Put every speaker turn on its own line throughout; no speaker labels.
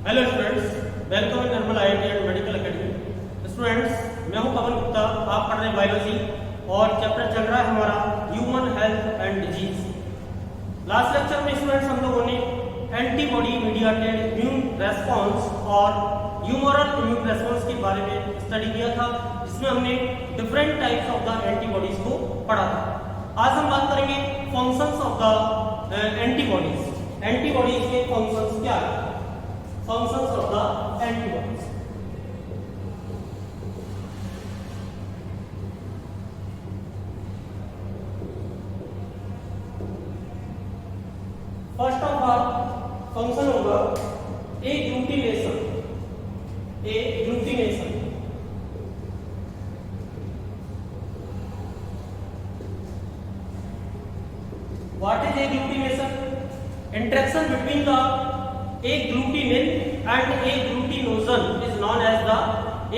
Hello students, welcome in Nirmal IIT and medical academy. Students, मैं हूं पवन गुप्ता, आप पढ़ रहे हैं बायोलॉजी और चैप्टर चल रहा है हमारा human health and disease. Last lecture में स्टूडेंट्स हम लोगों ने एंटीबॉडी मीडिएटेड इम्यून रेस्पॉन्स और ह्यूमरल इम्यून रेस्पॉन्स के बारे में स्टडी किया था, जिसमें हमने different types of the antibodies को पढ़ा था। आज हम बात करेंगे functions of the antibodies. Antibodies के फंक्शंस क्या है? Functions of the antibodies. First of all, function होगा agglutination. Agglutination. What is agglutination? Interaction between the agglutinin and agglutinogen is known as the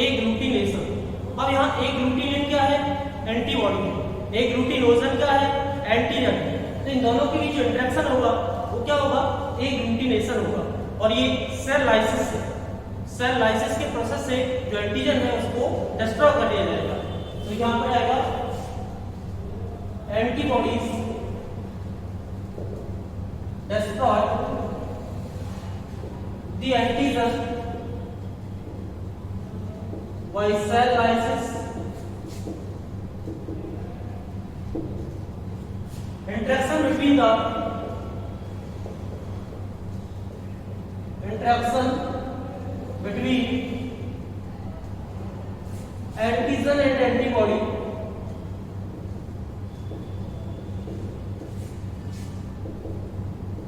agglutination. अब यहाँ agglutinin क्या है? Antibody. agglutinogen क्या है? एंटीजन। तो इन दोनों के बीच जो इंटरेक्शन होगा वो क्या होगा? agglutination होगा। और ये सेल लाइसिस से, सेल लाइसिस के प्रोसेस से जो एंटीजन है उसको डिस्ट्रॉय कर दिया जाएगा। तो यहाँ पर आएगा antibodies destroy the antigen by cell lysis. Interaction between the antigen and antibody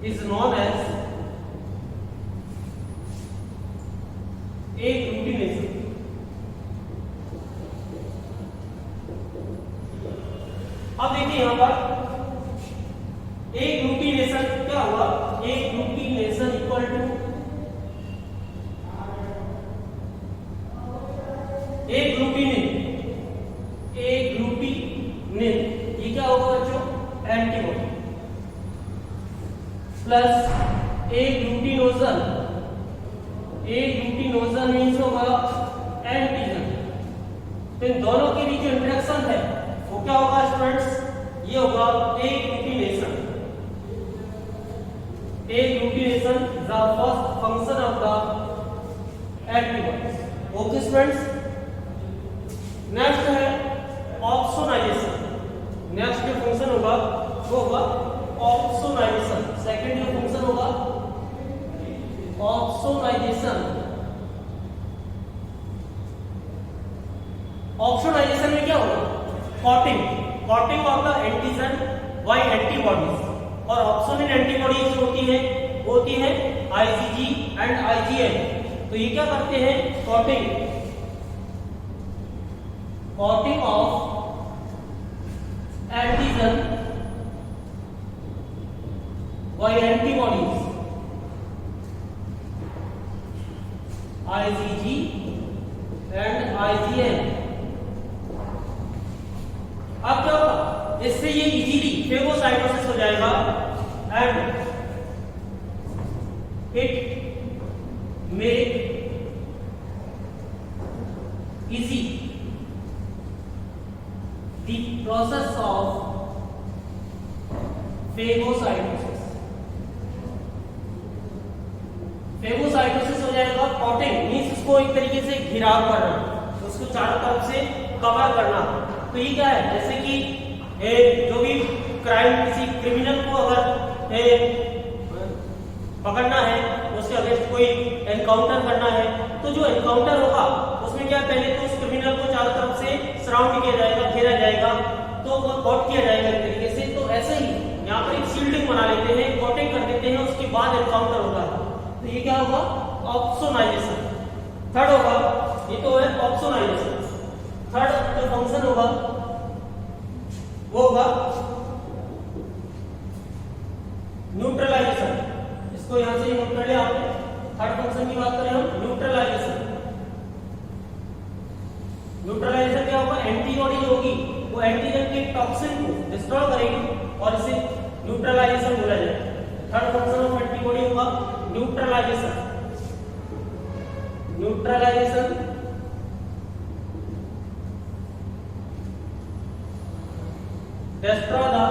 is known as agglutination. अब देखिए यहां पर agglutination क्या हुआ? agglutination इक्वल टू agglutinin ये क्या होगा बच्चों? एंटीबॉडी प्लस agglutinogen मीन्स होगा एंटीजन। तो इन दोनों के बीच जो इंटरेक्शन है वो क्या होगा स्टूडेंट्स? ये होगा agglutination. Agglutination the first function of the antibodies. Okay students, next है ऑप्सोनाइजेशन। नेक्स्ट जो फंक्शन होगा वो होगा ऑप्सोनाइजेशन। सेकंड जो फंक्शन होगा ऑप्सोनाइजेशन। ऑप्सोनाइजेशन में क्या होगा? Coating of the antigen by antibodies. और ऑप्सोनिन एंटीबॉडीज जो होती है IgG एंड IgM। तो ये क्या करते हैं? Coating of antigen by antibodies IgG and IgM। अब क्या होगा? इससे ये इजीली फेगोसाइटोसिस हो जाएगा and it make easy the process of phagocytosis. Phagocytosis हो जाएगा कॉटिंग मींस उसको एक तरीके से घिराव करना, उसको चारों तरफ से कवर करना। तो ये क्या है? जैसे कि जो भी क्राइम, किसी क्रिमिनल को अगर पकड़ना है, उसके अगेंस्ट कोई एनकाउंटर करना है, तो जो एनकाउंटर होगा उसमें क्या, पहले तो उस क्रिमिनल को चारों तरफ से सराउंड किया जाएगा, घेरा जाएगा, तो वो कॉट किया जाएगा एक तरीके से। तो ऐसे ही यहाँ पर एक शील्डिंग बना लेते हैं, कॉटिंग कर देते हैं, उसके बाद एनकाउंटर होगा। तो ये क्या होगा? ऑप्सोनाइजेशन। थर्ड होगा, ये तो है ऑप्सोनाइजेशन। थर्ड जो फंक्शन होगा वो होगा न्यूट्रलाइजेशन। इसको यहां से नोट कर लिया आपने। थर्ड फंक्शन की बात करें हम, न्यूट्रलाइजेशन। न्यूट्रलाइजेशन क्या होगा? एंटीबॉडी जो होगी वो एंटीजन के टॉक्सिन को डिस्ट्रॉय करेगी और इसे न्यूट्रलाइजेशन बोला जाएगा। थर्ड फंक्शन ऑफ एंटीबॉडी होगा neutralization. Neutralization, destroy the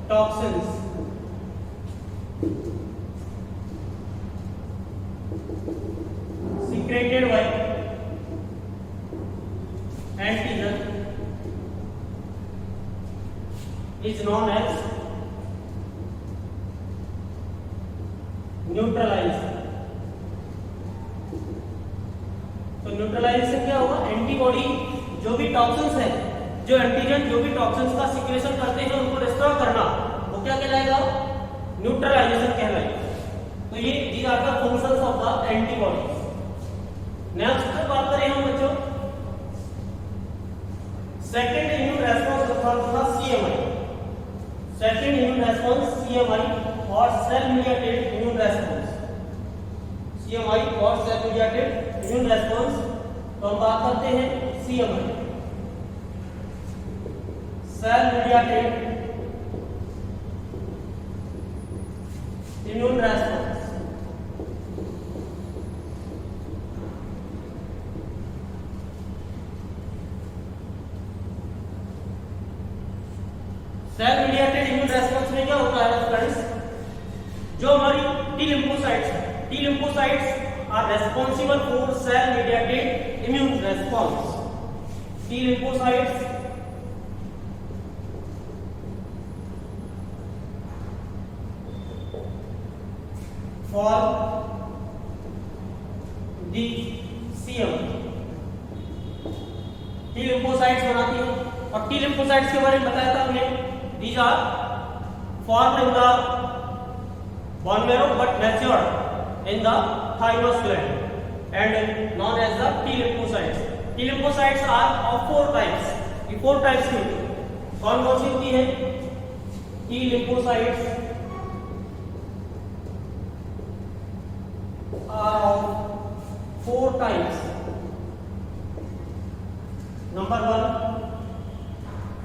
toxins secreted by antigen is known as neutralization. तो न्यूट्रलाइजेशन क्या होगा? एंटीबॉडी जो भी टॉक्सिन्स है, जो एंटीजन जो भी टॉक्सिन्स का सिक्रेशन करते हैं उनको डिस्ट्रॉय करना, वो क्या कहलाएगा? न्यूट्रलाइजेशन कहलाएगा। तो ये these are the functions of the antibodies. Next बात करें हम बच्चों, सेकंड इम्यून रेस्पॉन्स था CMI. Second immune response CMI और cell mediated immune response, CMI और सेल मीडिएटेड इम्यून रेस्पॉन्स। तो हम बात करते हैं CMI, cell mediated immune response. Cell mediated immune response में क्या होता है फ्रेंड्स? जो हमारी टी लिम्फोसाइट्स है, T lymphocytes are responsible for cell mediated immune response. T lymphocytes for the CM, T lymphocytes बनाती है। और T lymphocytes के बारे में बताया था हमने, these are formed in the bone marrow but matured in the thymus gland and known as the T lymphocytes. T lymphocytes are of four types. ये four types की होती है। कौन कौन सी होती है? T lymphocytes are of four types. Number 1,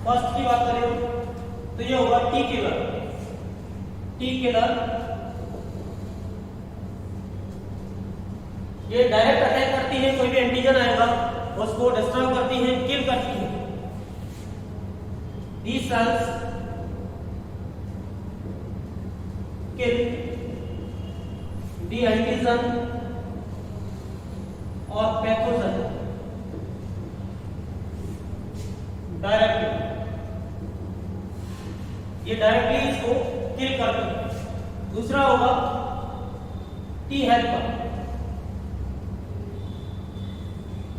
first की बात करें तो ये होगा T killer. T killer ये डायरेक्ट अटैक करती है, कोई भी एंटीजन आएगा उसको डिस्ट्रॉय करती है, किल करती है। These cells kill the antigen or pathogen directly, ये डायरेक्टली इसको किल करती है। दूसरा होगा टी हेल्पर।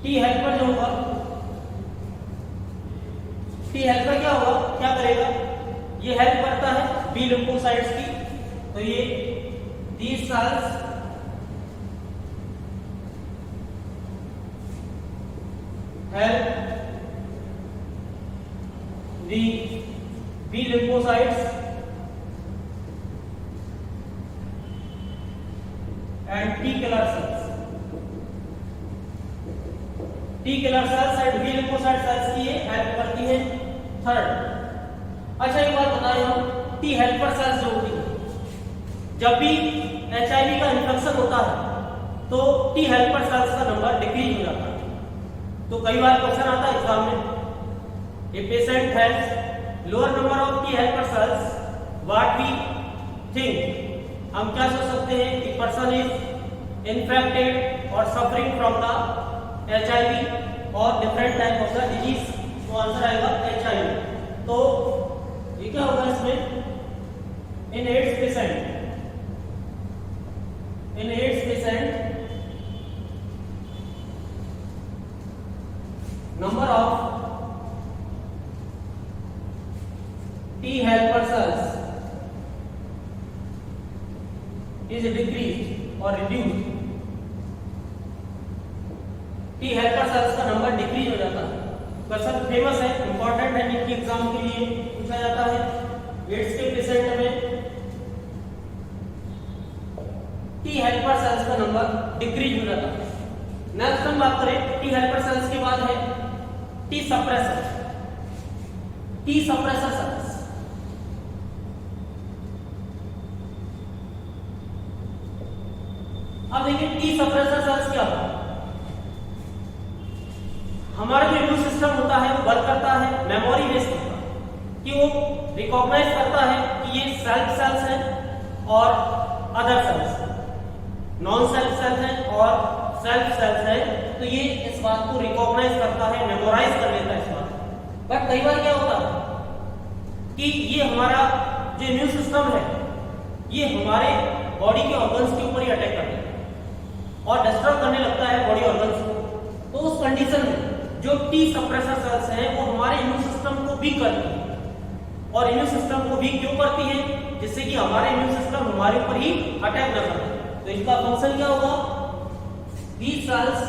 टी हेल्पर जो होगा, टी हेल्पर क्या होगा, क्या करेगा? ये हेल्प करता है बी लिम्फोसाइट्स की। तो ये these cells help the B lymphocytes and T killer cells. T killer cells and B lymphocyte cells की ये हेल्प करती है। थर्ड, अच्छा एक बात बताएं हम, टी हेल्पर सेल्स जो होती है, जब भी HIV का इन्फेक्शन होता है तो टी हेल्पर सेल्स का नंबर डिक्रीज हो जाता है। तो कई बार क्वेश्चन आता है एग्जाम में, a patient has lower number of T helper cells, what we think, हम क्या सोच सकते हैं कि पर्सन इज इन्फेक्टेड और सफरिंग फ्रॉम द HIV और different type of the disease. तो आंसर आएगा HIV। तो ये क्या होगा इसमें, in AIDS patient number of T helper cells is decreased or reduced. T helper cells का नंबर डिक्रीज हो जाता है। क्वेश्चन फेमस है, इंपॉर्टेंट है, नीट के एग्जाम के लिए पूछा जाता है। एड्स के पेशेंट में टी हेल्पर सेल्स का नंबर डिक्रीज हो जाता है। नेक्स्ट हम बात करें टी हेल्पर सेल्स के बाद है T suppressor. T suppressor cells, अब देखिए टी सप्रेसर सेल्स क्या होता है। हमारा जो इम्यून सिस्टम होता है वो वर्क करता है मेमोरी बेस्ड होता है कि वो रिकॉग्नाइज करता है कि ये सेल्फ सेल्स हैं और other cells, non self cells हैं और सेल्फ सेल्स हैं, तो ये इस बात को रिकॉग्नाइज करता है, मेमोराइज कर लेता है इस बात को। बट कई बार क्या होता है कि ये हमारा जो इम्यून सिस्टम है ये हमारे बॉडी के ऑर्गन्स के ऊपर ही अटैक करता है और डिस्टर्ब करने लगता है बॉडी ऑर्गन्स को। तो उस कंडीशन में जो टी सप्रेसर सेल्स हैं वो हमारे इम्यून सिस्टम को वीक करती है। और इम्यून सिस्टम को वीक क्यों करती है? जिससे कि हमारे इम्यून सिस्टम हमारे ऊपर ही अटैक न करे। तो इसका फंक्शन क्या होगा? These cells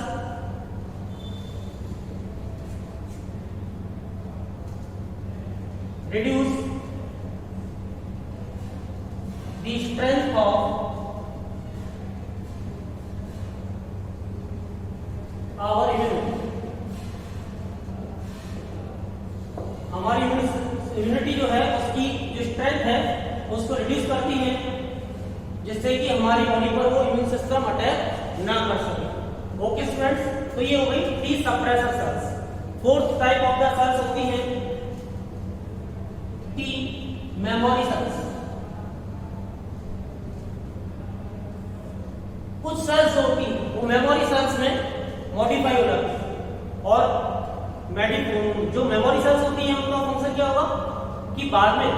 reduce the strength of our immunity। हमारी इम्यूनिटी जो है उसकी जो स्ट्रेंथ है उसको रिड्यूस करती है, जिससे कि हमारी बॉडी पर वो इम्यून सिस्टम अटैक ना कर सके। ओके स्टूडेंट्स, तो ये हो गई T suppressor cells. Fourth type of the cells होती है टी मेमोरी सेल्स। कुछ सेल्स होती है वो मेमोरी सेल्स में मॉडिफाई हो जाती है और जो मेमोरी सेल्स होती हैं उनका फंक्शन क्या होगा कि बाद में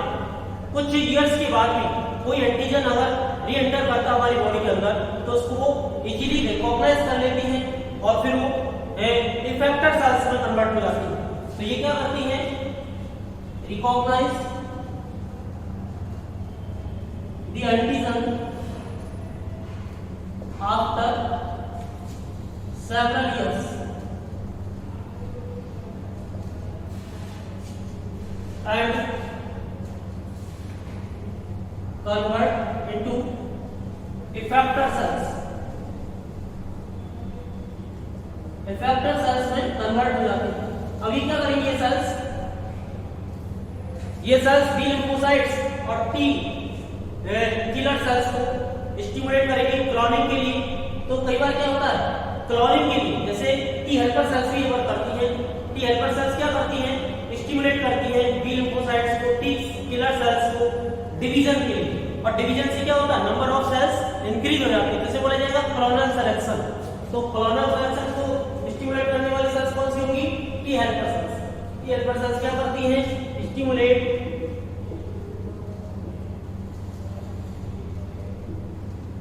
कुछ इयर्स के बाद भी कोई एंटीजन अगर री एंटर करता है हमारी बॉडी के अंदर तो उसको वो इजीली रिकॉग्नाइज कर लेती हैं और फिर वो इफेक्टर सेल्स में कन्वर्ट हो जाती है। तो ये क्या करती हैं? Recognize the antigen after several years and convert into effector cells। effector cells में कन्वर्ट हो जाते हैं। अभी क्या करेंगे ये सेल्स बी लिम्फोसाइट्स और टी किलर सेल्स को स्टिमुलेट करेंगे क्लोनिंग के लिए। तो कई बार क्या होता है क्लोनिंग के लिए, जैसे टी हेल्पर सेल्स भी वर्क करती हैं। टी हेल्पर सेल्स क्या करती हैं? स्टिमुलेट करती हैं बी लिम्फोसाइट्स को, टी किलर सेल्स को डिवीजन के लिए। और डिवीजन से क्या होता है? नंबर ऑफ सेल्स इंक्रीज हो जाती है, जिसे बोला जाएगा क्लोनल सिलेक्शन। तो क्लोनल सिलेक्शन को स्टिमुलेट करने वाली सेल्स कौन सी होंगी? T helper cells. T helper cells क्या करती हैं? Stimulate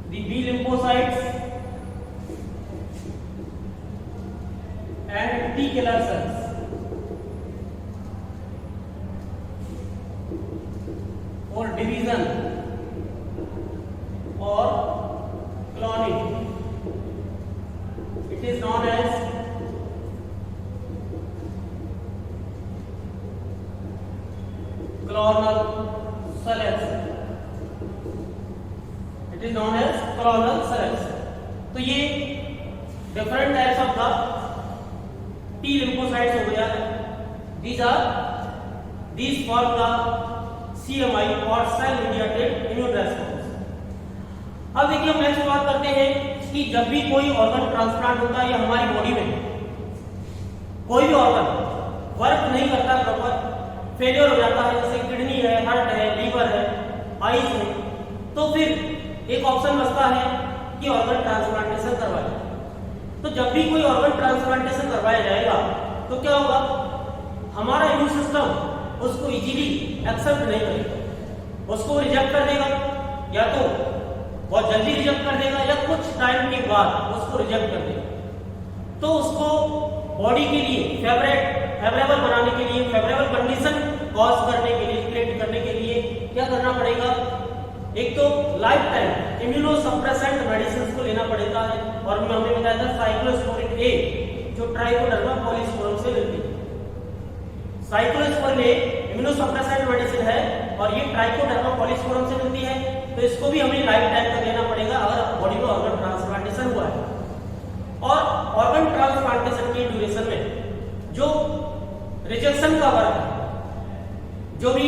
the B lymphocytes and T killer cells for division or cloning। It is known as clonal selection। It is known as clonal selection। तो ये different types of the T lymphocytes हो गया है। These form the CMI or cell mediated immune response। अब देखिए हम next बात करते हैं कि जब भी कोई ऑर्गन ट्रांसप्लांट होता है या हमारी बॉडी में कोई भी ऑर्गन वर्क नहीं करता प्रॉपर, फेलियर हो जाता है, जैसे किडनी है, हार्ट है, लीवर है, आईज है, तो फिर एक ऑप्शन बचता है कि ऑर्गन ट्रांसप्लांटेशन करवाया। तो जब भी कोई ऑर्गन ट्रांसप्लांटेशन करवाया जाएगा तो क्या होगा? हमारा इम्यून सिस्टम उसको इजीली एक्सेप्ट नहीं करेगा, उसको रिजेक्ट कर देगा, या तो बहुत जल्दी रिजेक्ट कर देगा या कुछ टाइम के बाद उसको रिजेक्ट कर देगा। तो उसको बॉडी के लिए फेवरेबल बनाने के लिए, फेवरेबल कंडीशन कॉज करने के लिए, क्रिएट करने के लिए क्या करना पड़ेगा? एक तो लाइफ टाइम इम्यूनोसप्रेसेंट मेडिसिन को लेना पड़ता है। और हमने बताया था साइक्लोस्पोरिन ए जो ट्राइकोडर्मा पॉलीस्पोरम से मिलती है। साइक्लोस्पोरिन ए इम्यूनोसप्रेसेंट मेडिसिन है और ये ट्राइकोडर्मा पॉलीस्पोरम से मिलती है। तो इसको भी हमें लाइफ टाइम तक लेना पड़ेगा अगर बॉडी में ऑर्गन ट्रांसप्लांटेशन हुआ है। और ऑर्गन ट्रांसप्लांटेशन की ड्यूरेशन में जो रिजेक्शन का वर्क है, जो भी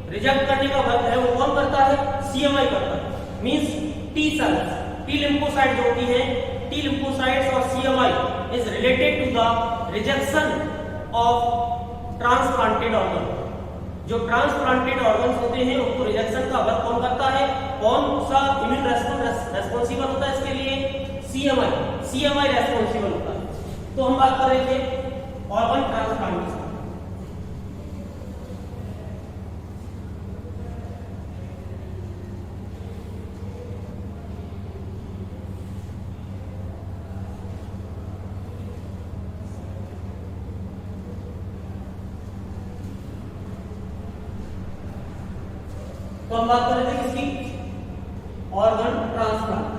रिजेक्ट करने का वर्क है वो कौन करता है? CMI करता है, means T cells. T lymphocyte जो होती है, टी लिम्फोसाइट्स और CMI is related to the rejection of transplanted organ. जो ट्रांसप्लांटेड ऑर्गन्स होते हैं उनको रिजेक्शन का वर्क कौन करता है, कौन सा इम्यून रेस्पॉन्सिबल होता है इसके लिए, सीएमआई रेस्पॉन्सिबल होता है। तो हम बात कर रहे थे ऑर्गन ट्रांसप्लांटेशन। तो हम बात कर रहे थे किसकी, ऑर्गन ट्रांसप्लांट।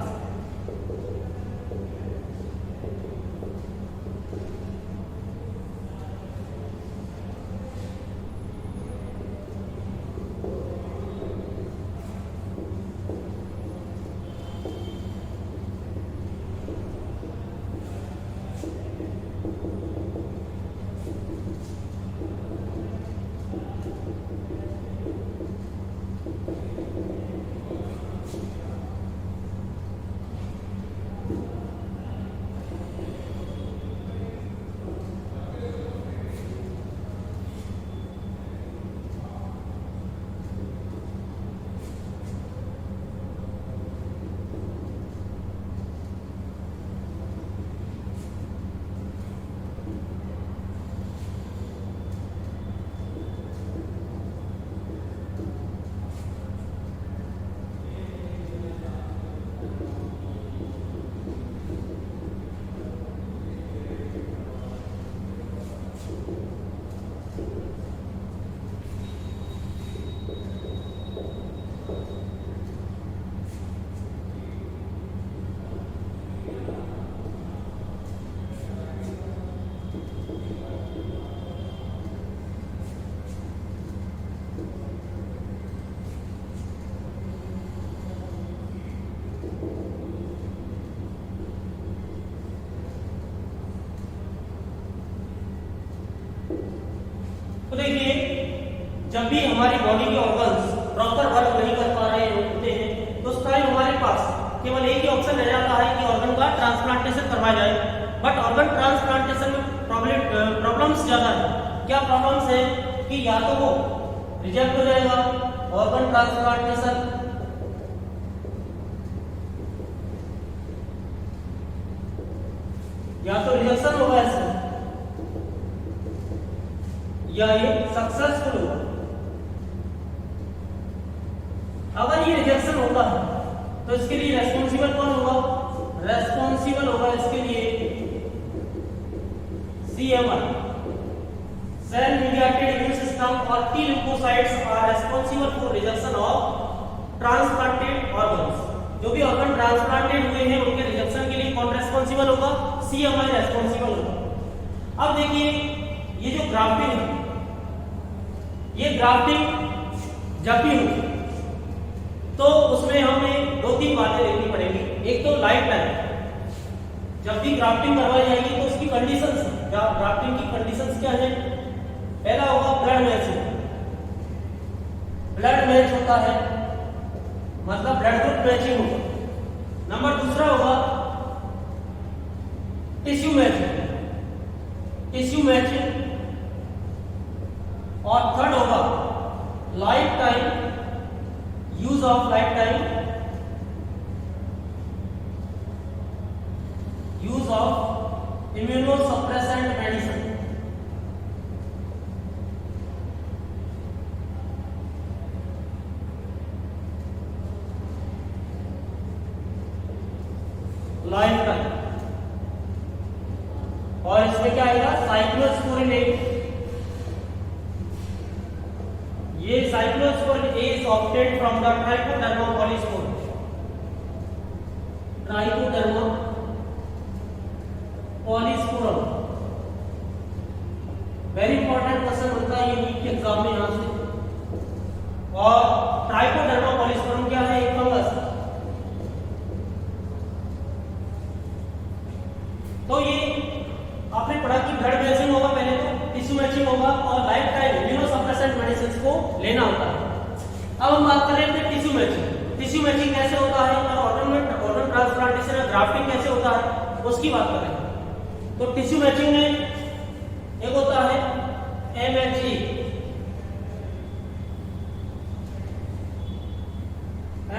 तो देखिए, जब भी हमारी बॉडी के ऑर्गन्स प्रॉपर वर्क नहीं कर पा रहे होते हैं तो उस टाइम हमारे पास केवल एक ही ऑप्शन रह जाता है कि ऑर्गन का ट्रांसप्लांटेशन करवाया जाए। बट ऑर्गन ट्रांसप्लांटेशन में प्रॉब्लम्स ज्यादा है। क्या प्रॉब्लम्स है कि या तो वो रिजेक्ट हो जाएगा ऑर्गन ट्रांसप्लांटेशन, या तो रिजेक्शन होगा इसमें, या ये सक्सेसफुल होगा। अगर ये रिजेक्शन होता है तो इसके लिए रेस्पॉन्सिबल कौन होगा, रेस्पॉन्सिबल होगा इसके लिए CMI, cell mediated immune system, और T lymphocytes are responsible for rejection of transplanted organs. जो भी ऑर्गन ट्रांसप्लांटेड हुए हैं उनके रिजेक्शन के लिए कौन रेस्पॉन्सिबल होगा, सीएमआई रेस्पॉन्सिबल होगा। अब देखिए, ये जो ग्राफ्टिंग है, ये ग्राफ्टिंग जब भी होगी तो उसमें हमें दो तीन बातें देखनी पड़ेगी। एक तो लाइफ टाइम, जब भी ग्राफ्टिंग करवाई जाएगी तो उसकी कंडीशंस, ग्राफ्टिंग की कंडीशंस क्या है। पहला होगा ब्लड मैचिंग, ब्लड मैच होता है मतलब ब्लड ग्रुप मैचिंग होगा। नंबर दूसरा होगा टिश्यू मैचिंग, टिश्यू मैचिंग, और थर्ड होगा life time, use of life time, use of immunosuppressant medicine. Life time, और इसमें क्या आएगा, साइक्लोस्पोरिन ए। ये cyclosporin A is obtained from the Trichoderma polyspor, Trichoderma polysporum. Very important question बनता है ये नीट के एग्जाम में यहां से। और ट्राइकोडर्मा पॉलीस्पोरम क्या है, एक फंगस। तो ये आपने पढ़ा कि ब्लड मैचिंग होगा, पहले तो टिश्यू मैचिंग होगा, और लाइफ टाइम इम्यूनोसप्रेसेंट मेडिसिन को लेना होता है। अब हम बात करें टिश्यू मैचिंग। टिश्यू मैचिंग कैसे होता है, और ऑर्गन ट्रांसप्लांटेशन या ग्राफ्टिंग कैसे होता है उसकी बात कर रहे हैं। तो टिश्यू मैचिंग में एक होता है MHE,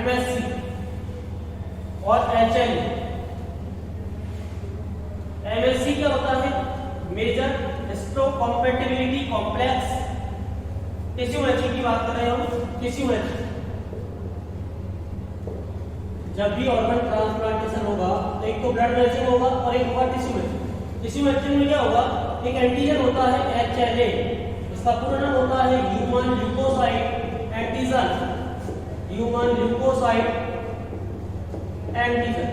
MSC और HLE। MSC क्या होता है? Major histocompatibility complex. Tissue matching की बात कर रहे हैं हम। टिश्यू मैचिंग जब भी ऑर्गन ट्रांसप्लांटेशन होगा तो एक तो ब्लड मैचिंग होगा और एक होगा टिश्यू मैचिंग। टिश्यू मैचिंग में क्या होगा? एक एंटीजन होता है HLA, इसका पूरा नाम होता है human leukocyte antigen. Human leukocyte antigen.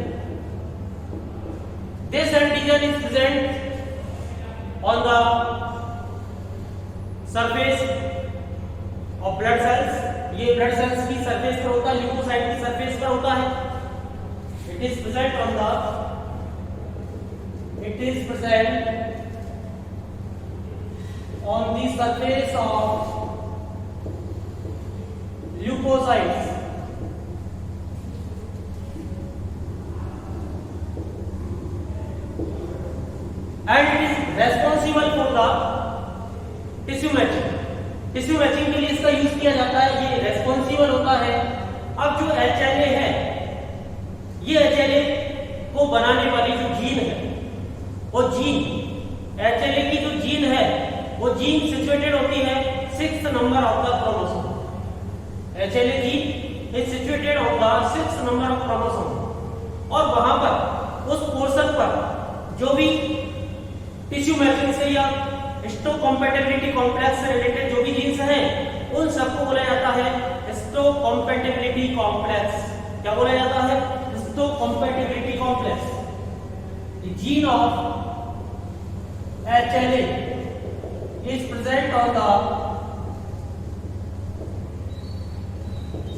This antigen is present on the surface of blood cells। ये ब्लड सेल्स की सरफेस पर होता है, ल्यूकोसाइट की सरफेस पर होता है। It is present on the surface of leukocytes। And it is responsible for the tissue matching। Tissue matching के लिए इसका यूज किया जाता है, ये रेस्पॉन्सिबल होता है। अब जो HLA है, ये HLA को बनाने वाली जो जीन है, वो जीन HLA की जो जीन है वो जीन सिचुएटेड होती है 6th number of the chromosome. HLA gene is situated on the 6th number of chromosome. और वहां पर उस पोर्शन पर जो भी टिश्यू मैचिंग से या हिस्टोकम्पैटिबिलिटी कॉम्प्लेक्स से रिलेटेड जो भी जीन्स हैं उन सबको बोला जाता है हिस्टोकम्पैटिबिलिटी कॉम्प्लेक्स। क्या बोला जाता है? Histocompatibility complex. The gene of HLA is present on the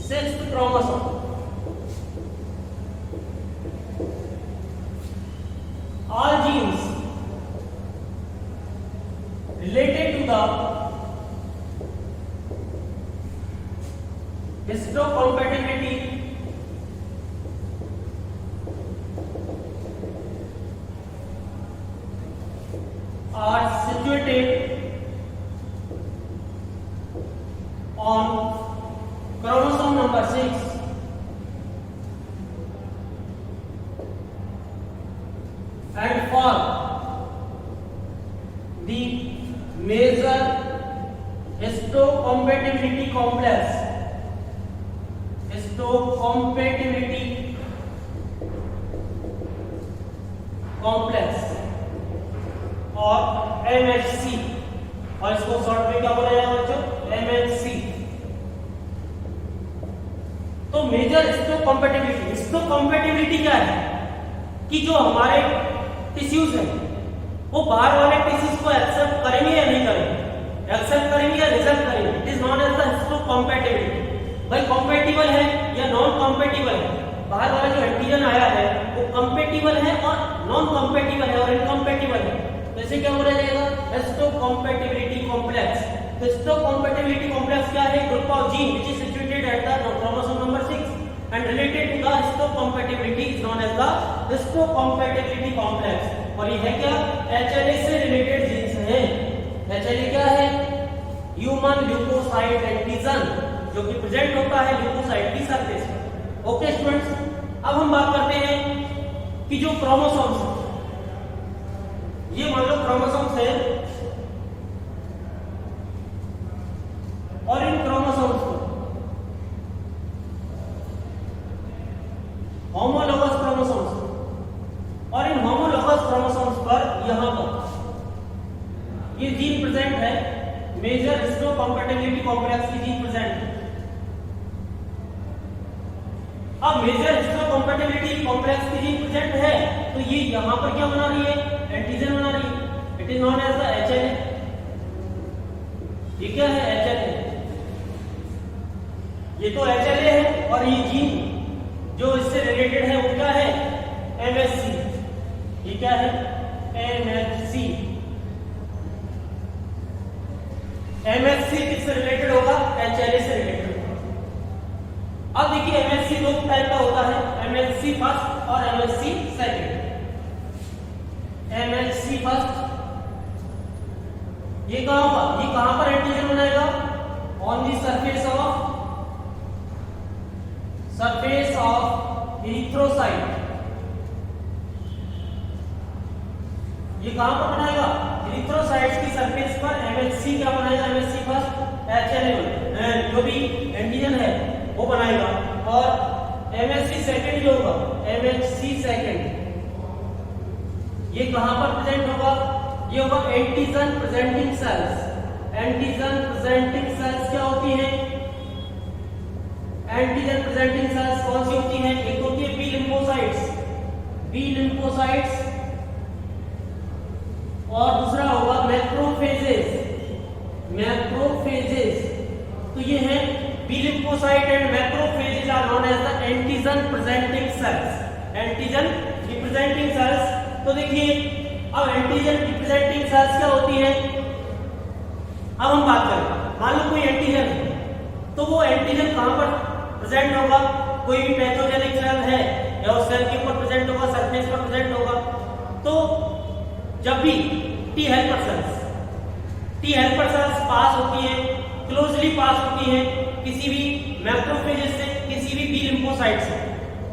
6th chromosome। All genes related to the histocompatibility are situated on chromosome number 6 and for the major histocompatibility complex। histocompatibility complex और MHC, और इसको short में क्या बोला जाएगा बच्चों? MHC। तो major histocompatibility, histocompatibility क्या है कि जो हमारे टिश्यूज हैं वो बाहर वाले टिश्यूज को एक्सेप्ट करेंगे या नहीं करेंगे, एक्सेप्ट करेंगे या रिजेक्ट करेंगे। It is known as the histocompatibility. भाई कंपैटिबल है या नॉन कंपैटिबल है? बाहर वाला जो एंटीजन आया है वो कंपैटिबल है और नॉन कंपैटिबल है और इनकम्पैटिबल है। तो इसे क्या बोला जाएगा? Histocompatibility complex. तो हिस्टोकम्पैटिबिलिटी कॉम्प्लेक्स क्या है? Group of gene which is situated at the chromosome number 6 and related to the histocompatibility is known as the histocompatibility complex। और ये है क्या? HLA से रिलेटेड जीन्स हैं। HLA क्या है? ह्यूमन ल्यूकोसाइट एंटीजन, जो कि प्रेजेंट होता है ल्यूकोसाइट की सरफेस पर। ओके स्टूडेंट्स, अब हम बात करते हैं कि जो क्रोमोसोम्स, ये मान लो क्रोमोसोम्स है और इन क्रोमोसोम्स को होमोलोगस क्रोमोसोम्स, और इन होमोलोगस क्रोमोसोम्स पर यहां पर ये जीन प्रेजेंट है, मेजर हिस्टोकम्पैटिबिलिटी कॉम्प्लेक्स की जीन प्रेजेंट है। अब मेजर हिस्टोकम्पैटिबिलिटी कॉम्प्लेक्स की जीन प्रेजेंट है तो ये यहां पर क्या बना रही है? एंटीजन बना रही है। It is known as the HLA। ये क्या है? HLA। ये तो HLA है और ये जीन जो इससे रिलेटेड है वो क्या है? MSC। ये क्या है? MSC। MSC किससे रिलेटेड होगा? HLA से रिलेटेड होगा। अब देखिए MSC दो टाइप का होता है, MSC फर्स्ट और MHC सेकंड। MHC फर्स्ट ये कहां होगा, ये कहां पर एंटीजन बनाएगा, on the surface of erythrocyte. ये कहां पर बनाएगा, इरिथ्रोसाइट्स की सरफेस पर MHC क्या बनाएगा, MHC फर्स्ट HLA जो भी एंटीजन है वो बनाएगा, और MHC सेकंड जो होगा, MHC सेकंड ये कहां पर प्रेजेंट होगा, ये होगा antigen presenting cells. Antigen presenting sales क्या होती है, एंटीजन प्रेजेंटिंग सेल्स कौन सी होती हैं, एक होती है बी लिम्फोसाइट्स और दूसरा होगा मैक्रोफेजेस। तो ये है B lymphocyte and macrophages are known as the antigen presenting cells. Antigen representing cells. तो देखिए अब एंटीजन रिप्रेजेंटिंग सेल्स क्या होती है, अब हम बात करें, मान लो कोई एंटीजन है तो वो एंटीजन कहां पर प्रेजेंट होगा, कोई भी पैथोजेनिक सेल है या उस सेल के ऊपर प्रेजेंट होगा, सरफेस पर प्रेजेंट होगा। तो जब भी टी हेल्पर सेल्स पास होती है, क्लोजली पास होती है किसी भी मैक्रोफेजेस से, किसी भी बी लिम्फोसाइट से,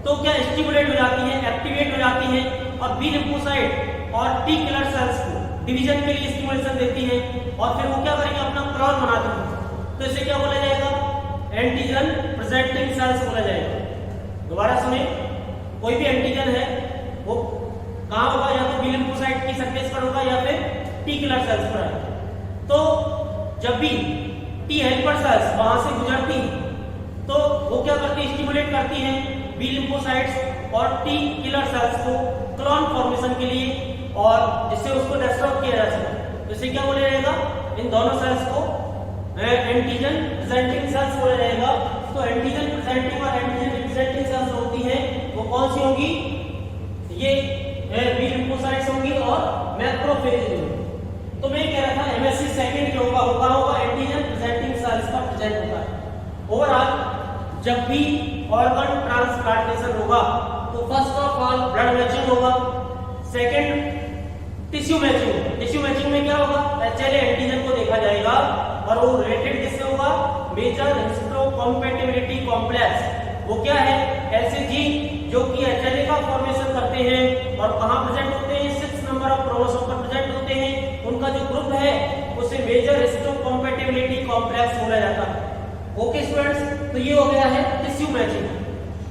तो क्या स्टिमुलेट हो जाती है, एक्टिवेट हो जाती है, और बी लिम्फोसाइट और टी किलर सेल्स को डिवीजन के लिए स्टिमुलेशन देती है, और फिर वो क्या करेंगे, अपना क्लोन बनाते हैं। तो इसे क्या बोला जाएगा, एंटीजन प्रेजेंटिंग सेल्स बोला जाएगा। दोबारा सुने, कोई भी एंटीजन है वो कहां होगा, या तो बी लिम्फोसाइट की सरफेस पर होगा या फिर टी किलर सेल्स पर है। तो जब भी टी हेल्पर सेल्स वहां से गुजरती हैं तो वो क्या करती है, स्टिमुलेट करती हैं बी लिम्फोसाइट्स और टी किलर सेल्स को क्लोन फॉर्मेशन के लिए, और जिससे उसको डिस्ट्रॉय किया जा सके। तो इसे क्या बोला जाएगा, इन दोनों सेल्स को एंटीजन प्रेजेंटिंग सेल्स बोला जाएगा। तो एंटीजन प्रेजेंटिंग और एंटीजन रिप्रेजेंटिंग सेल्स होती हैं वो कौन सी होंगी, ये बी लिम्फोसाइट्स होंगी और मैक्रोफेज होंगी। तो मैं कह रहा था MHC सेकंड जो होगा वो कहां होगा, एंटीजन प्रेजेंटिंग सेल्स पर प्रेजेंट होता है। ओवरऑल जब भी ऑर्गन ट्रांसप्लांटेशन होगा तो first of all blood matching होगा, सेकंड टिश्यू मैचिंग में क्या होगा, HLA एंटीजन को देखा जाएगा और वो रिलेटेड किससे होगा, मेजर हिस्टोकॉम्पैटिबिलिटी कॉम्प्लेक्स। वो क्या है, ऐसे जीन जो कि HLA का फॉर्मेशन करते हैं और कहां प्रेजेंट होते हैं, 6 नंबर ऑफ क्रोमोसोम पर प्रेजेंट होते हैं। उनका जो ग्रुप है उसे मेजर हिस्टोकॉम्पैटिबिलिटी कॉम्प्लेक्स बोला जाता है। ओके स्टूडेंट्स, तो ये हो गया है टिश्यू मैचिंग।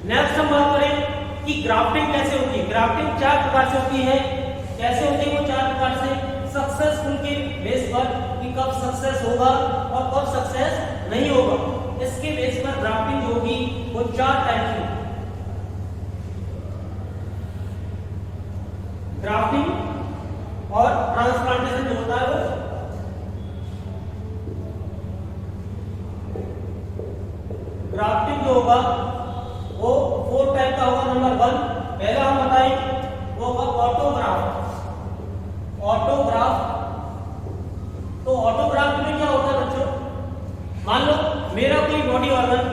नेक्स्ट हम बात करें कि ग्राफ्टिंग कैसे होती है। ग्राफ्टिंग 4 प्रकार से होती है। कैसे होती है वो 4 प्रकार से, सक्सेसफुल के बेस पर कि कब सक्सेस होगा और कब सक्सेस नहीं होगा, इसके बेस पर ग्राफ्टिंग जो होगी वो 4 टाइप की। ग्राफ्टिंग और ट्रांसप्लांटेशन जो होता है वो ग्राफ्टिंग जो होगा वो 4 टाइप का होगा। नंबर 1 पहला हम बताएं वो होगा ऑटोग्राफ। तो ऑटोग्राफ में क्या होता है बच्चों, मान लो मेरा कोई बॉडी ऑर्गन,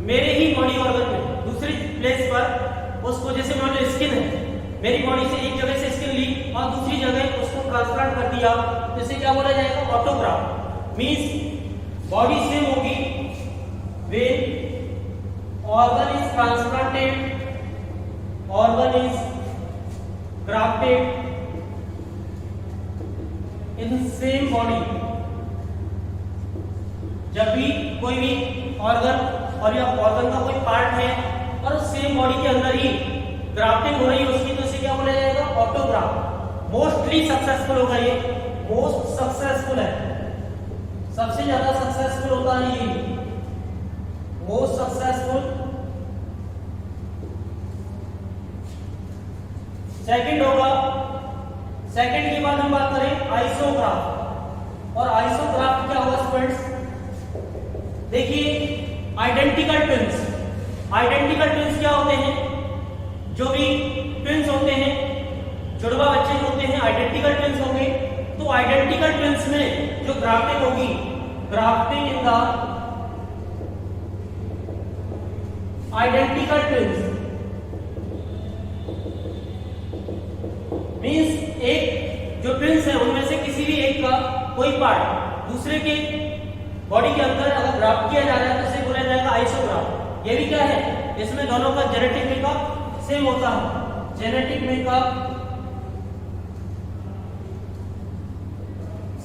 मेरे ही बॉडी ऑर्गन में दूसरी प्लेस पर उसको, जैसे मान लो स्किन है, मेरी बॉडी से एक जगह से स्किन ली और दूसरी जगह उसको ट्रांसप्लांट कर दिया, तो इसे क्या बोला जाएगा, ऑटोग्राफ। मींस बॉडी सेम होगी, when organ is transplanted, organ is grafted in same body। जब भी कोई भी ऑर्गन और या ऑर्गन का कोई पार्ट है और सेम बॉडी के अंदर ही ग्राफ्टिंग हो रही है उसकी, तो इसे क्या बोला जाएगा, ऑटोग्राफ। मोस्टली सक्सेसफुल होगा ये, मोस्ट सक्सेसफुल है, सबसे ज्यादा सक्सेसफुल होता है ये, मोस्ट सक्सेसफुल। सेकंड होगा, सेकंड के बाद हम बात करें आइसोग्राफ। और आइसोग्राफ क्या होगा स्टूडेंट्स, देखिए आइडेंटिकल ट्विंस क्या होते हैं, जो भी ट्विंस होते हैं, जुड़वा बच्चे जो होते हैं आइडेंटिकल ट्विंस होंगे। तो आइडेंटिकल ट्विंस में जो ग्राफ्टिंग होगी, grafting in the identical twins, means एक जो ट्विंस है उनमें से किसी भी एक का कोई पार्ट दूसरे के बॉडी के अंदर अगर ग्राफ्ट किया जा रहा है तो इसे बोला जाएगा आइसोग्राफ्ट। ये भी क्या है, इसमें दोनों का जेनेटिक मेकअप सेम होता है, जेनेटिक मेकअप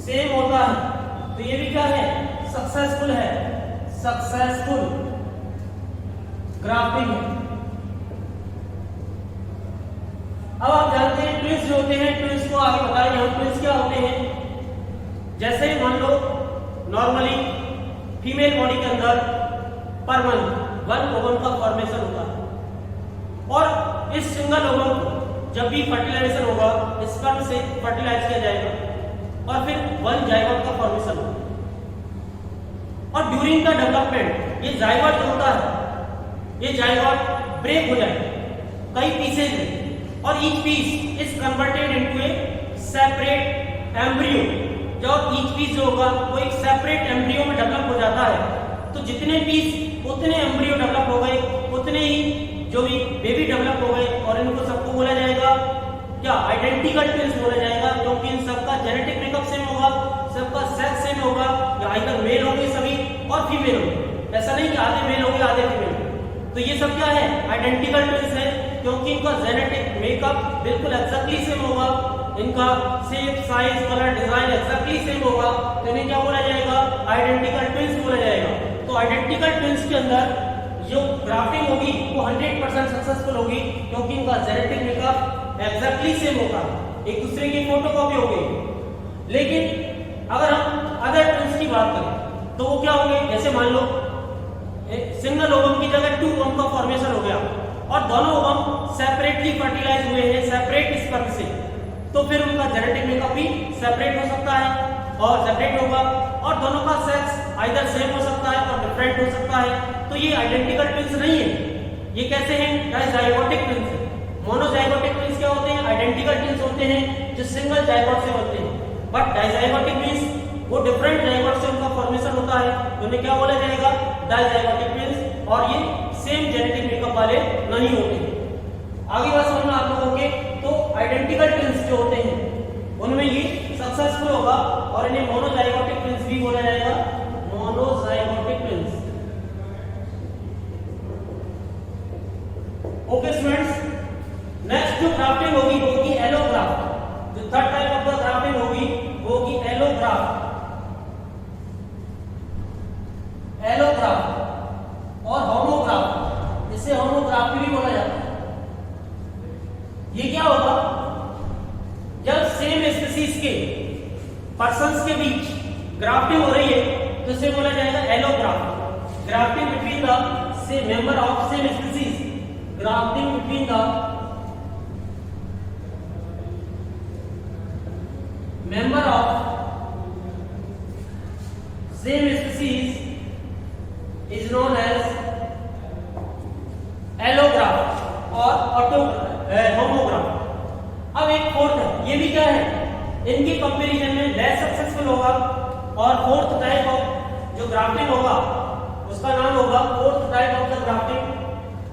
सेम होता है, तो ये भी क्या है, सक्सेसफुल है, सक्सेसफुल ग्राफ्टिंग है। अब आप जानते हैं ट्विंस जो होते हैं, ट्विंस को आगे बताएं हम ट्विंस क्या होते हैं। जैसे मान लो नॉर्मली फीमेल बॉडी के अंदर पर मंथ 1 ओवम का फॉर्मेशन होता है और इस सिंगल ओवम को जब भी फर्टिलाइजेशन होगा स्पर्म से फर्टिलाइज किया जाएगा और फिर 1 जाइगोट का फॉर्मेशन होगा। और ड्यूरिंग द डेवलपमेंट ये जाइगोट जो होता है ये जाइगोट ब्रेक हो जाएगा कई पीसेज में और each piece is converted into a separate embryo. जब ईच पीस जो होगा वो एक सेपरेट एम्ब्रियो में डेवलप हो जाता है तो जितने पीस उतने एम्ब्रियो डेवलप हो गए उतने ही जो भी बेबी डेवलप हो गए और इनको सबको बोला जाएगा क्या, आइडेंटिकल ट्विंस बोला जाएगा, क्योंकि इन सबका जेनेटिक मेकअप सेम होगा, सबका सेक्स सेम होगा, या आइदर मेल होंगे सभी और फीमेल होंगे, ऐसा नहीं कि आधे मेल होंगे आधे फीमेल। तो ये सब क्या है, आइडेंटिकल ट्विंस है, क्योंकि इनका जेनेटिक मेकअप बिल्कुल एक्जैक्टली सेम होगा, इनका shape size colour design exactly same होगा, तो इन्हें क्या बोला जाएगा, आइडेंटिकल ट्विंस बोला जाएगा। तो आइडेंटिकल ट्विंस के अंदर जो ग्राफ्टिंग होगी वो 100% सक्सेसफुल होगी, क्योंकि इनका जेनेटिक मेकअप एक्जैक्टली सेम होगा, एक दूसरे की फोटोकॉपी होगी। लेकिन अगर हम अदर ट्विंस की बात करें तो वो क्या होंगे, जैसे मान लो सिंगल ओवम की जगह 2 ओवम का फॉर्मेशन हो गया और दोनों ओवम सेपरेटली फर्टिलाइज हुए हैं सेपरेट स्पर्म से, तो फिर उनका जेनेटिक मेकअप भी सेपरेट हो सकता है और सेपरेट होगा और दोनों का सेक्स आइदर सेम हो सकता है और डिफरेंट हो सकता है। तो ये आइडेंटिकल ट्विंस नहीं है, ये कैसे हैं, डाइजाइगोटिक ट्विंस है। मोनोजाइगोटिक ट्विंस क्या होते हैं, आइडेंटिकल ट्विंस होते हैं जो सिंगल जाइगोट से बनते हैं, बट डाइजाइगोटिक ट्विंस वो डिफरेंट जाइगोट से उनका फॉर्मेशन होता है, तो उन्हें क्या बोला जाएगा, डाइजाइगोटिक ट्विंस, और ये सेम जेनेटिक मेकअप वाले नहीं होते। आगे बात समझ में आप लोगों के, तो आइडेंटिकल ट्विंस जो होते हैं उनमें ये सक्सेसफुल होगा और इन्हें मोनोजाइगोटिक ट्विंस भी बोला जाएगा, monozygotic twins. Okay students, next जो ग्राफ्टिंग होगी वो होगी एलोग्राफ्ट। जो third type of the grafting होगी वो होगी एलोग्राफ्ट। एलोग्राफ्ट और होमोग्राफ्ट, इसे होमोग्राफी भी बोला जाता है। ये क्या होगा, जब सेम स्पीशीज के पर्सन्स के बीच ग्राफ्टिंग हो रही है तो इसे बोला जाएगा allograft. Grafting between the same member of same species, grafting between the member of same species is known as allograft और होमोग्राफ्ट। अब एक फोर्थ है, ये भी क्या है, इनके कंपैरिजन में लेस सक्सेसफुल होगा और फोर्थ टाइप ऑफ जो ग्राफ्टिंग होगा उसका नाम होगा, fourth type of the grafting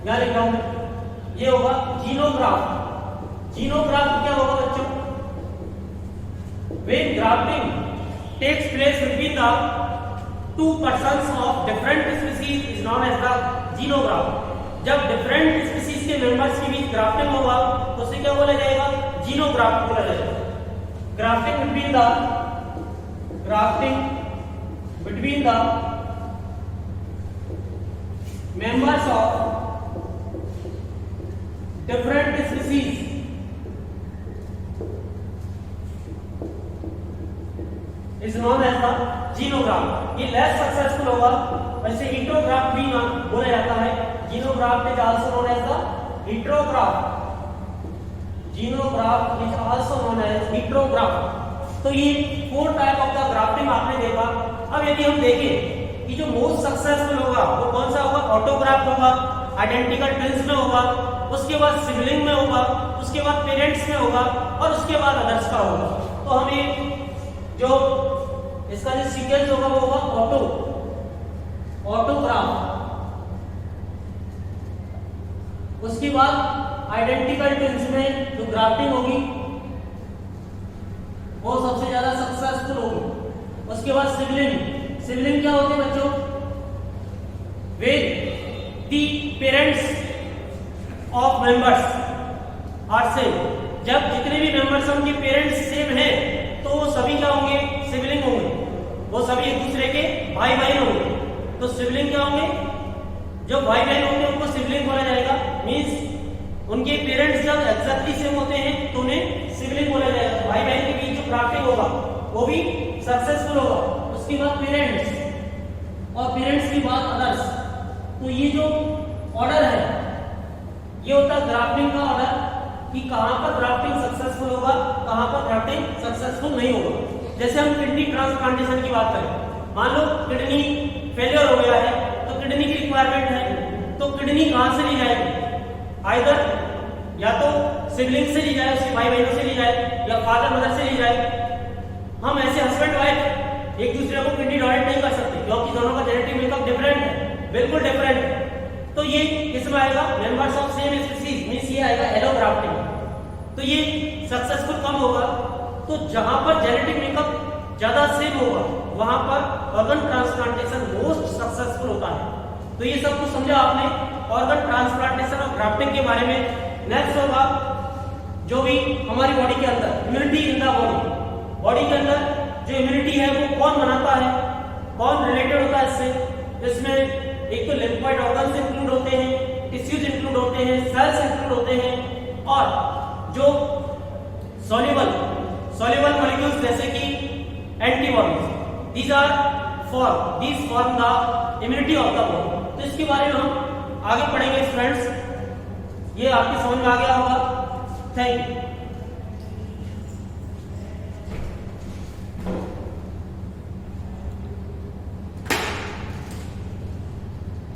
यहाँ लिखा हूं, ये होगा जीनोग्राफ्ट। जीनोग्राफ्ट क्या होगा बच्चों, when grafting takes place between the two persons of different species is known as the xenograft। जब different species के members के बीच grafting होगा तो उसे क्या बोला जाएगा, xenograft बोला जाएगा। grafting between the members of different species is known as the xenograft। ये लेस सक्सेसफुल होगा, वैसे हेटेरोग्राफ्ट भी बोला जाता है। xenograft is also known as the heterograph। xenograft is also known as heterograph। तो ये 4 टाइप ऑफ द ग्राफ्टिंग आपने देखा। अब यदि हम देखें कि जो मोस्ट सक्सेसफुल होगा वो कौन सा होगा, ऑटोग्राफ्ट होगा, आइडेंटिकल ट्विंस में होगा, उसके बाद सिबलिंग में होगा, उसके बाद पेरेंट्स में होगा और उसके बाद अदर्स का होगा। तो हमें जो इसका जो सीक्वेंस होगा वो होगा ऑटोग्राफ्ट, उसके बाद आइडेंटिकल ट्विंस में जो ग्राफ्टिंग होगी वो सबसे ज्यादा सक्सेसफुल होगी। उसके बाद सिबलिंग, सिबलिंग क्या होते हैं बच्चों? Whether the parents of members are same, जब जितने भी मेंबर्स हैं उनके पेरेंट्स सेम हैं तो वो सभी क्या होंगे? सिबलिंग होंगे, वो सभी एक दूसरे के भाई बहन होंगे। तो सिबलिंग क्या होंगे? जो भाई बहन होंगे उनको सिबलिंग बोला जाएगा। मींस उनके पेरेंट्स जब एग्जैक्टली सेम होते हैं तो उन्हें सिबलिंग बोला जाएगा। भाई बहन के बीच जो ग्राफ्टिंग होगा वो भी सक्सेसफुल होगा। उसके बाद पेरेंट्स और पेरेंट्स के बाद अदर्स। तो ये जो ऑर्डर है ये होता है ग्राफ्टिंग का ऑर्डर कि कहां पर ग्राफ्टिंग सक्सेसफुल होगा, कहां पर ग्राफ्टिंग सक्सेसफुल नहीं होगा। जैसे हम किडनी ट्रांसप्लांटेशन की बात करें, मान लो किडनी फेलियर हो गया है तो किडनी की रिक्वायरमेंट है, तो किडनी कहां से ली जाएगी? आइदर या तो सिबलिंग से ली जाए, उसके भाई बहनों से ली जाए, या फादर मदर से ली जाए। हम ऐसे हस्बैंड वाइफ एक दूसरे को किडनी डोनेट नहीं कर सकते क्योंकि दोनों का जेनेटिक मेकअप डिफरेंट है, बिल्कुल डिफरेंट है। तो ये किसमें आएगा? Members of same species, means ये आएगा एलोग्राफ्टिंग। तो ये सक्सेसफुल कब होगा? तो जहां पर जेनेटिक मेकअप ज्यादा सेम होगा वहां पर ऑर्गन ट्रांसप्लांटेशन मोस्ट सक्सेसफुल होता है। तो ये सब कुछ समझा आपने ऑर्गन ट्रांसप्लांटेशन और ग्राफ्टिंग के बारे में। नेक्स्ट होगा जो भी हमारी बॉडी के अंदर immunity in the body, body के अंदर जो इम्यूनिटी है वो कौन बनाता है, कौन रिलेटेड होता है इससे? इसमें एक तो लिम्फोइड ऑर्गन्स इंक्लूड होते हैं, टिश्यूज इंक्लूड होते हैं, सेल्स इंक्लूड होते हैं, और जो सॉल्युबल मॉलिक्यूल्स जैसे कि antibodies, these form the immunity of the body. तो इसके बारे में हम आगे पढ़ेंगे स्टूडेंट्स। ये आपकी समझ में आ गया होगा।